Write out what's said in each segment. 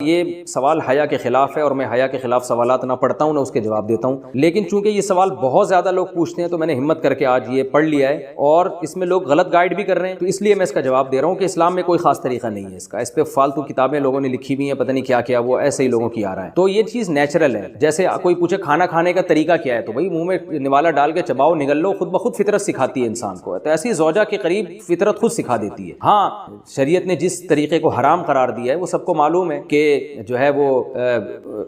یہ سوال حیا کے خلاف ہے اور میں حیا کے خلاف سوالات نہ پڑھتا ہوں نہ اس کے جواب دیتا ہوں، لیکن چونکہ یہ سوال بہت زیادہ لوگ پوچھتے ہیں تو میں نے ہمت کر کے آج یہ پڑھ لیا ہے، اور اس میں لوگ غلط گائیڈ بھی کر رہے ہیں، تو اس لیے میں اس کا جواب دے رہا ہوں کہ اسلام میں کوئی خاص طریقہ نہیں ہے اس کا، اس پہ فالتو کتابیں لوگوں نے لکھی ہوئی ہیں، پتہ نہیں کیا کیا، وہ ایسے ہی لوگوں کی آ رہا ہے۔ تو یہ چیز نیچرل ہے، جیسے کوئی پوچھے کھانا کھانے کا طریقہ کیا ہے، تو بھائی منہ میں نوالا ڈال کے چباؤ، نگل لو، خود بخود فطرت سکھاتی ہے انسان کو، تو ایسی زوجہ کے قریب فطرت خود سکھا دیتی ہے۔ ہاں، شریعت نے جس طریقے کو حرام قرار دیا ہے وہ سب کو معلوم ہے کہ جو ہے وہ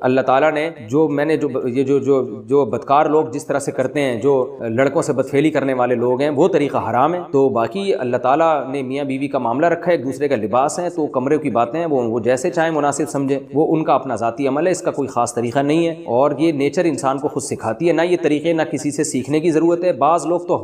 اللہ تعالیٰ نے جو بدکار لوگ جس طرح سے کرتے ہیں، جو لڑکوں سے بدفعلی کرنے والے لوگ ہیں، وہ طریقہ حرام ہے۔ تو باقی اللہ تعالیٰ نے میاں بیوی کا معاملہ رکھا ہے، ایک دوسرے کا لباس ہے، تو کمرے کی باتیں ہیں وہ جیسے چاہیں مناسب سمجھیں، وہ ان کا اپنا ذاتی عمل ہے، اس کا کوئی خاص طریقہ نہیں ہے، اور یہ نیچر انسان کو خود سکھاتی ہے، نہ یہ طریقے نہ کسی سے سیکھنے کی ضرورت ہے۔ بعض لوگ تو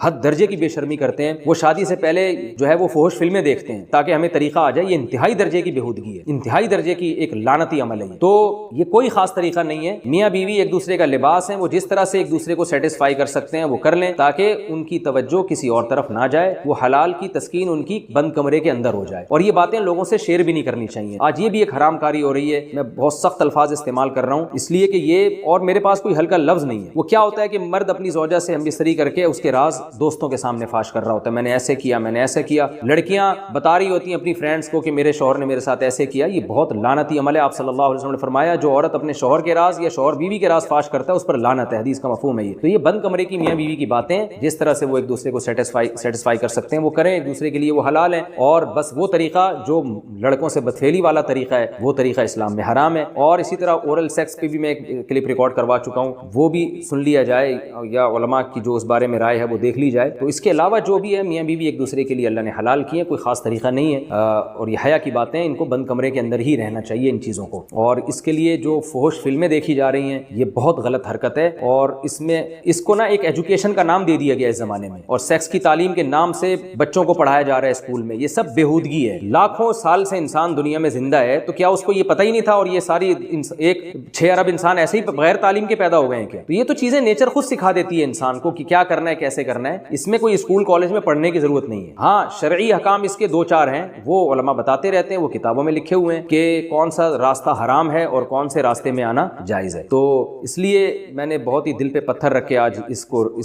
حد درجے کی بے شرمی کرتے ہیں، وہ شادی سے پہلے جو ہے وہ فحش فلمیں دیکھتے ہیں تاکہ ہمیں طریقہ آ جائے، یہ انتہائی درجے کی بےہودگی ہے، انتہائی درجے کی ایک لعنتی عمل ہے۔ تو یہ کوئی خاص طریقہ نہیں ہے، میاں بیوی ایک دوسرے کا لباس ہیں، وہ جس طرح سے ایک دوسرے کو سیٹسفائی کر سکتے ہیں وہ کر لیں تاکہ ان کی توجہ کسی اور طرف نہ جائے، وہ حلال کی تسکین ان کی بند کمرے کے اندر ہو جائے، اور یہ باتیں لوگوں سے شیئر بھی نہیں کرنی چاہیے۔ آج یہ بھی ایک حرام کاری ہو رہی ہے، میں بہت سخت الفاظ استعمال کر رہا ہوں اس لیے کہ یہ، اور میرے پاس کوئی ہلکا لفظ نہیں ہے۔ وہ کیا ہوتا ہے کہ مرد اپنی زوجہ سے ہم بستری کر کے اس کے راز دوستوں کے سامنے فاش کر رہا ہوتا ہے، میں نے ایسے کیا، میں نے ایسے کیا، لڑکیاں بتا رہی ہوتی ہیں اپنی فرینڈز کو کہ میرے شوہر نے میرے ساتھ ایسے کیا۔ یہ بہت لعنتی عمل ہے۔ آپ صلی اللہ علیہ وسلم نے فرمایا جو عورت اپنے شوہر کے راز یا شوہر بیوی کے راز فاش کرتا ہے اس پر لعنت ہے، حدیث کا مفہوم ہے یہ۔ تو یہ بند کمرے کی میاں بیوی کی باتیں، جس طرح سے وہ ایک دوسرے کو سیٹسفائی کر سکتے ہیں وہ کریں، ایک دوسرے کے لیے وہ حلال ہیں، اور بس وہ طریقہ جو لڑکوں سے بدفعلی والا طریقہ ہے وہ طریقہ اسلام میں حرام ہے۔ اور اسی طرح اورل سیکس پہ بھی میں ایک کلپ ریکارڈ کروا چکا ہوں، وہ بھی سن لیا جائے، یا علماء کی جو اس بارے میں رائے ہے وہ دیکھ لی جائے۔ تو اس کے علاوہ جو بھی ہے میاں بیوی ایک دوسرے کے لیے اللہ نے حلال کیے، کوئی خاص طریقہ نہیں ہے، اور یہ حیا کی باتیں، ان کو بند کمرے کے اندر ہی رہنا چاہیے ان چیزوں کو۔ اور اس کے لیے جو فحش فلمیں دیکھی جا رہی ہیں یہ بہت غلط حرکت ہے، اور اس کو نا ایک ایجوکیشن کا نام دے دیا گیا اس زمانے میں، اور سیکس کی تعلیم کے نام سے بچوں کو پڑھایا جا رہا ہے اسکول میں، یہ سب بےہودگی ہے۔ لاکھوں سال سے انسان دنیا میں زندہ ہے، تو کیا اس کو یہ پتہ ہی نہیں تھا، اور یہ ساری 6 ارب انسان ایسے ہی بغیر تعلیم کے پیدا ہو گئے ہیں کیا؟ تو یہ تو چیزیں نیچر خود سکھا دیتی ہے انسان کو کہ کیا کرنا ہے، کیسے کرنا ہے، اس میں کوئی اسکول کالج میں پڑھنے کی ضرورت نہیں ہے۔ ہاں، شرعی احکام اس کے 2-4 ہیں، وہ علماء بتاتے رہتے ہیں، وہ کتابوں میں لکھے ہوئے ہیں کہ کون سا راستہ حرام ہے اور کون سے راستے میں آنا جائز ہے۔ تو اس لیے میں نے بہت ہی دل پہ پتھر رکھ کے آج اس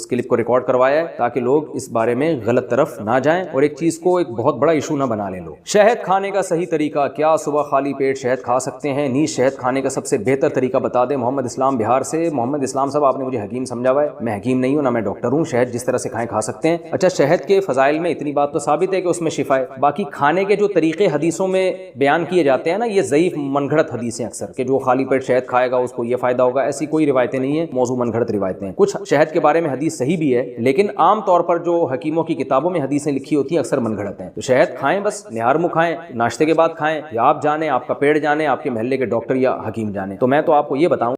کلپ کو ریکارڈ کروایا ہے تاکہ لوگ اس بارے میں غلط طرف نہ جائیں اور ایک چیز کو ایک بہت بڑا ایشو نہ بنا لیں لوگ۔ شہد کھانے کا صحیح طریقہ کیا؟ صبح خالی پیٹ شہد کھا سکتے ہیں؟ نیز شہد کھانے کا سب سے بہتر طریقہ بتا دیں۔ محمد اسلام بہار سے۔ محمد اسلام صاحب، آپ نے مجھے حکیم سمجھا ہوا ہے، میں حکیم نہیں ہوں، نہ میں ڈاکٹر ہوں۔ شہد جس طرح سے کھائیں کھا سکتے ہیں۔ اچھا، شہد کے فضائل میں اتنی بات تو ثابت ہے کہ اس میں شفا ہے، باقی کھانے کے جو طریقے حدیثوں میں بیان کیے جاتے ہیں نا، یہ ضعیف من گھڑت حدیثیں اکثر، کہ جو خالی پیٹ شہد کھائے گا اس کو یہ فائدہ ہوگا، ایسی کوئی روایتیں نہیں ہیں، موضوع من گھڑت روایتیں ہیں۔ کچھ شہد کے بارے میں حدیث صحیح بھی ہے، لیکن عام طور پر جو حکیموں کی کتابوں میں حدیثیں لکھی ہوتی ہیں اکثر من گھڑت ہیں۔ تو شہد کھائیں، بس نہار منہ کھائیں، ناشتے کے بعد کھائیں، یا آپ جانیں، آپ کا پیٹ جانے، آپ کے محلے کے ڈاکٹر یا حکیم جانے۔ تو میں تو آپ کو یہ بتاؤں